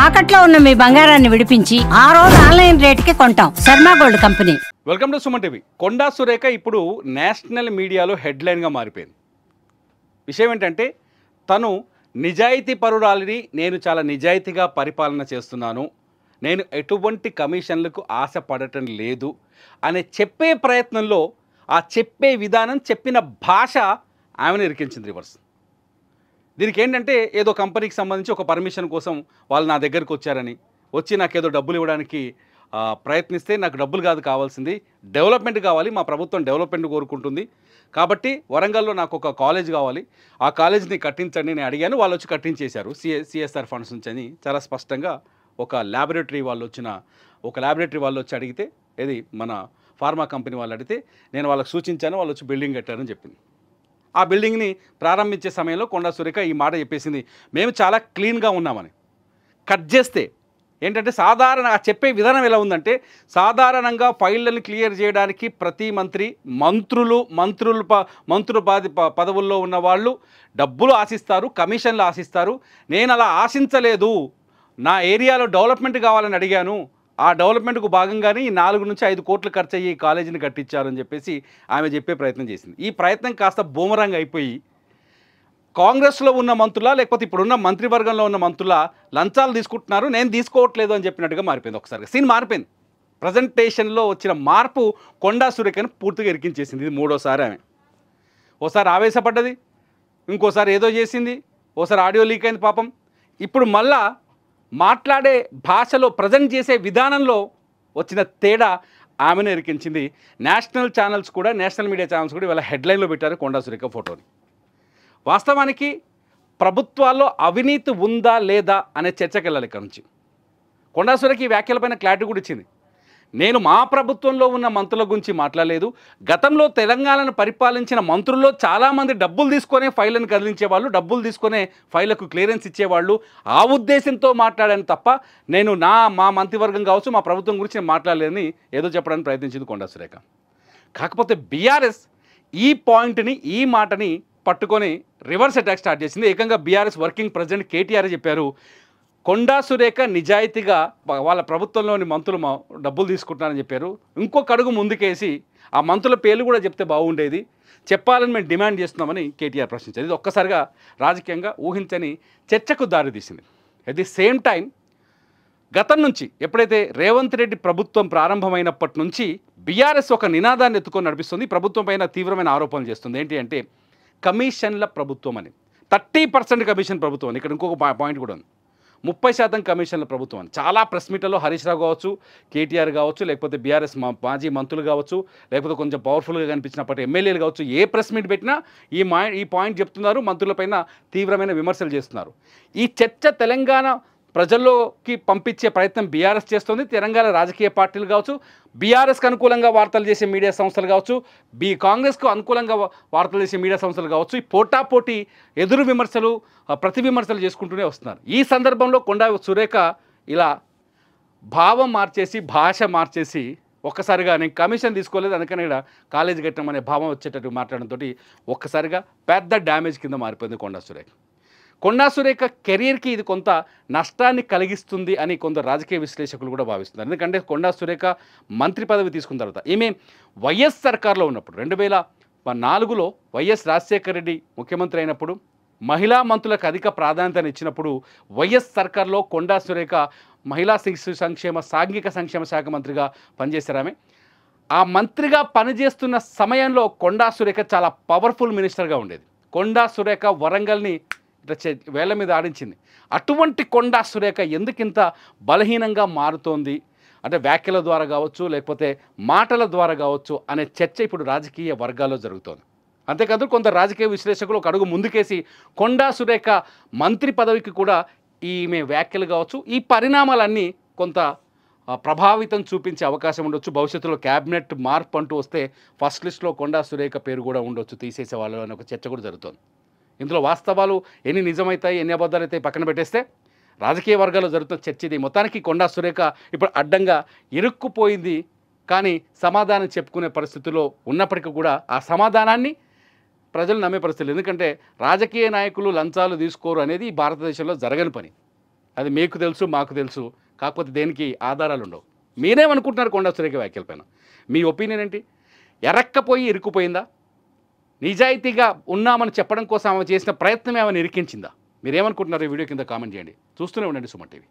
తాకట్లో ఉన్న మీ బంగారాన్ని విడిపించి ఆ రోజు ఆన్లైన్ రేటుకి కొంటాం. Sharma gold company. Welcome to Suman TV. Konda Surekha ఇప్పుడు నేషనల్ మీడియాలో హెడ్లైన్గా మారిపోయింది. విషయం ఏంటంటే తను నిజాయితీ పరురాలిని, నేను చాలా నిజాయితీగా పరిపాలన చేస్తున్నాను, నేను ఎటువంటి కమిషన్లకు ఆశ పడటం లేదు అనే చెప్పే ప్రయత్నంలో ఆ చెప్పే విధానం, చెప్పిన భాష ఆమెను ఇరికించింది రివర్స్. దీనికి ఏంటంటే ఏదో కంపెనీకి సంబంధించి ఒక పర్మిషన్ కోసం వాళ్ళు నా దగ్గరికి వచ్చారని, వచ్చి నాకేదో డబ్బులు ఇవ్వడానికి ప్రయత్నిస్తే నాకు డబ్బులు కాదు కావాల్సింది, డెవలప్మెంట్ కావాలి, మా ప్రభుత్వం డెవలప్మెంట్ కోరుకుంటుంది, కాబట్టి వరంగల్లో నాకు ఒక కాలేజ్ కావాలి, ఆ కాలేజ్ని కట్టించండి నేను అడిగాను, వాళ్ళు వచ్చి కట్టించేశారు సిఎస్ఆర్ ఫండ్స్ నుంచి అని చాలా స్పష్టంగా ఒక ల్యాబొరేటరీ వాళ్ళు వచ్చి అడిగితే, ఇది మన ఫార్మా కంపెనీ వాళ్ళు అడిగితే నేను వాళ్ళకి సూచించాను, వాళ్ళు వచ్చి బిల్డింగ్ కట్టారని చెప్పింది. ఆ బిల్డింగ్ని ప్రారంభించే సమయంలో కొండా సురేఖ ఈ మాట చెప్పేసింది, మేము చాలా క్లీన్గా ఉన్నామని. కట్ చేస్తే ఏంటంటే సాధారణ చెప్పే విధానం ఎలా ఉందంటే, సాధారణంగా ఫైళ్ళని క్లియర్ చేయడానికి ప్రతి మంత్రులు పదవుల్లో ఉన్న వాళ్ళు డబ్బులు ఆశిస్తారు, కమిషన్లు ఆశిస్తారు. నేను అలా ఆశించలేదు, నా ఏరియాలో డెవలప్మెంట్ కావాలని అడిగాను, ఆ డెవలప్మెంట్కు భాగంగానే ఈ 4 నుంచి 5 కోట్లు ఖర్చు అయ్యి ఈ కాలేజీని కట్టించారని చెప్పేసి ఆమె చెప్పే ప్రయత్నం చేసింది. ఈ ప్రయత్నం కాస్త బూమరంగ్ అయిపోయి కాంగ్రెస్లో ఉన్న మంత్రుల, లేకపోతే ఇప్పుడున్న మంత్రివర్గంలో ఉన్న మంత్రుల లంచాలు తీసుకుంటున్నారు, నేను తీసుకోవట్లేదు అని చెప్పినట్టుగా మారిపోయింది. ఒకసారిగా సీన్ మారిపోయింది. ప్రజెంటేషన్లో వచ్చిన మార్పు కొండా సురేఖను పూర్తిగా ఇరికించేసింది. ఇది 3వసారి ఆమె. ఓసారి ఆవేశపడ్డది, ఇంకోసారి ఏదో చేసింది, ఓసారి ఆడియో లీక్ అయింది పాపం. ఇప్పుడు మళ్ళా మాట్లాడే భాషలో, ప్రజెంట్ చేసే విధానంలో వచ్చిన తేడా ఆమెను ఇరికించింది. నేషనల్ మీడియా ఛానల్స్ కూడా ఇవాళ హెడ్లైన్లో పెట్టారు కొండా సురేఖ ఫోటోని. వాస్తవానికి ప్రభుత్వాల్లో అవినీతి ఉందా లేదా అనే చర్చకి వెళ్ళాలి. ఇక్కడ నుంచి కొండా సురేఖ ఈ వ్యాఖ్యలపైన క్లారిటీ కూడా ఇచ్చింది. నేను మా ప్రభుత్వంలో ఉన్న మంత్రుల గురించి మాట్లాడలేదు, గతంలో తెలంగాణను పరిపాలించిన మంత్రుల్లో చాలామంది డబ్బులు తీసుకునే ఫైళ్ళను కదిలించేవాళ్ళు, డబ్బులు తీసుకునే ఫైళ్ళకు క్లియరెన్స్ ఇచ్చేవాళ్ళు, ఆ ఉద్దేశంతో మాట్లాడాను తప్ప నేను మా మంత్రివర్గం కావచ్చు, మా ప్రభుత్వం గురించి నేను మాట్లాడలేదని ఏదో చెప్పడానికి ప్రయత్నించింది కొండా సురేఖ. కాకపోతే బీఆర్ఎస్ ఈ పాయింట్ని, ఈ మాటని పట్టుకొని రివర్స్ అటాక్ స్టార్ట్ చేసింది. ఏకంగా బీఆర్ఎస్ వర్కింగ్ ప్రెసిడెంట్ కేటీఆర్ చెప్పారు, కొండా సురేఖ నిజాయితీగా వాళ్ళ ప్రభుత్వంలోని మంత్రులు డబ్బులు తీసుకుంటున్నారని చెప్పారు. ఇంకొక అడుగు ముందుకేసి ఆ మంత్రుల పేర్లు కూడా చెప్తే బాగుండేది, చెప్పాలని మేము డిమాండ్ చేస్తున్నామని కేటీఆర్ ప్రశ్నించారు. ఇది ఒక్కసారిగా రాజకీయంగా ఊహించని చర్చకు దారితీసింది. అట్ ది సేమ్ టైం గతం నుంచి ఎప్పుడైతే రేవంత్ రెడ్డి ప్రభుత్వం ప్రారంభమైనప్పటి నుంచి బీఆర్ఎస్ ఒక నినాదాన్ని ఎత్తుకొని నడిపిస్తుంది, ప్రభుత్వం పైన తీవ్రమైన ఆరోపణలు చేస్తుంది. ఏంటి అంటే కమిషన్ల ప్రభుత్వం అని, 30% కమిషన్ ప్రభుత్వం అని. ఇక్కడ ఇంకొక పాయింట్ కూడా ఉంది, 30% కమిషన్ల ప్రభుత్వం అని. చాలా ప్రెస్ మీట్లలో హరీష్ రావు కావచ్చు, కేటీఆర్ కావచ్చు, లేకపోతే బీఆర్ఎస్ మాజీ మంత్రులు కావచ్చు, లేకపోతే కొంచెం పవర్ఫుల్గా కనిపించినప్పటి ఎమ్మెల్యేలు కావచ్చు, ఏ ప్రెస్ మీట్ పెట్టినా ఈ పాయింట్ చెప్తున్నారు, మంత్రులపైన తీవ్రమైన విమర్శలు చేస్తున్నారు. ఈ చర్చ తెలంగాణ ప్రజల్లోకి పంపించే ప్రయత్నం బీఆర్ఎస్ చేస్తుంది. తెలంగాణ రాజకీయ పార్టీలు కావచ్చు, బీఆర్ఎస్కి అనుకూలంగా వార్తలు చేసే మీడియా సంస్థలు కావచ్చు, కాంగ్రెస్కు అనుకూలంగా వార్తలు చేసే మీడియా సంస్థలు కావచ్చు, ఈ పోటాపోటీ ఎదురు విమర్శలు, ప్రతి విమర్శలు చేసుకుంటూనే వస్తున్నారు. ఈ సందర్భంలో కొండా సురేఖ ఇలా భావం మార్చేసి, భాష మార్చేసి, ఒక్కసారిగా నేను కమిషన్ తీసుకోలేదు అందుకని ఇక్కడ కాలేజీ కట్టడం అనే భావం వచ్చేటట్టు మాట్లాడడంతో ఒక్కసారిగా పెద్ద డ్యామేజ్ కింద మారిపోయింది కొండా సురేఖ. కొండా సురేఖ కెరీర్కి ఇది కొంత నష్టాన్ని కలిగిస్తుంది అని కొందరు రాజకీయ విశ్లేషకులు కూడా భావిస్తున్నారు. ఎందుకంటే కొండా సురేఖ మంత్రి పదవి తీసుకున్న తర్వాత, ఈమె వైఎస్ సర్కార్లో ఉన్నప్పుడు 2004లో వైఎస్ రాజశేఖర రెడ్డి ముఖ్యమంత్రి అయినప్పుడు మహిళా మంత్రులకు అధిక ప్రాధాన్యతను ఇచ్చినప్పుడు వైఎస్ సర్కార్లో కొండా సురేఖ మహిళా శిశు సాంఘిక సంక్షేమ శాఖ మంత్రిగా పనిచేశారు. ఆమె ఆ మంత్రిగా పనిచేస్తున్న సమయంలో కొండా సురేఖ చాలా పవర్ఫుల్ మినిస్టర్గా ఉండేది. కొండా సురేఖ వరంగల్ని వేళ్ల మీద ఆడించింది. అటువంటి కొండా సురేఖ ఎందుకింత బలహీనంగా మారుతోంది అంటే వ్యాఖ్యల ద్వారా కావచ్చు, లేకపోతే మాటల ద్వారా కావచ్చు అనే చర్చ ఇప్పుడు రాజకీయ వర్గాల్లో జరుగుతోంది. అంతేకాదు కొందరు రాజకీయ విశ్లేషకులు ఒక అడుగు ముందుకేసి కొండా సురేఖ మంత్రి పదవికి కూడా ఈమె వ్యాఖ్యలు కావచ్చు, ఈ పరిణామాలన్నీ కొంత ప్రభావితం చూపించే అవకాశం ఉండొచ్చు. భవిష్యత్తులో క్యాబినెట్ మార్పు అంటూ వస్తే ఫస్ట్ లిస్ట్లో కొండా సురేఖ పేరు కూడా ఉండొచ్చు, తీసేసే వాళ్ళు అనే ఒక చర్చ కూడా జరుగుతోంది. ఇందులో వాస్తవాలు ఎన్ని నిజమవుతాయి, ఎన్ని అబద్ధాలు అయితే పక్కన పెట్టేస్తే రాజకీయ వర్గాల్లో జరుగుతున్న చర్చ ఇది. మొత్తానికి కొండా సురేఖ ఇప్పుడు అడ్డంగా ఇరుక్కుపోయింది, కానీ సమాధానం చెప్పుకునే పరిస్థితుల్లో ఉన్నప్పటికీ కూడా ఆ సమాధానాన్ని ప్రజలు నమ్మే పరిస్థితులు. ఎందుకంటే రాజకీయ నాయకులు లంచాలు తీసుకోరు అనేది భారతదేశంలో జరగని పని. అది మీకు తెలుసు, మాకు తెలుసు. కాకపోతే దేనికి ఆధారాలు ఉండవు. మీరేమనుకుంటున్నారు కొండా సురేఖ వ్యాఖ్యల పైన? మీ ఒపీనియన్ ఏంటి? ఎరక్కపోయి ఇరుక్కుపోయిందా? నిజాయితీగా ఉన్నామని చెప్పడం కోసం ఆమె చేసిన ప్రయత్నం ఏమైనా ఇరికించిందా? మీరేమనుకుంటున్నారు? ఈ వీడియో కింద కామెంట్ చేయండి. చూస్తూనే ఉండండి సుమన్ టీవీ.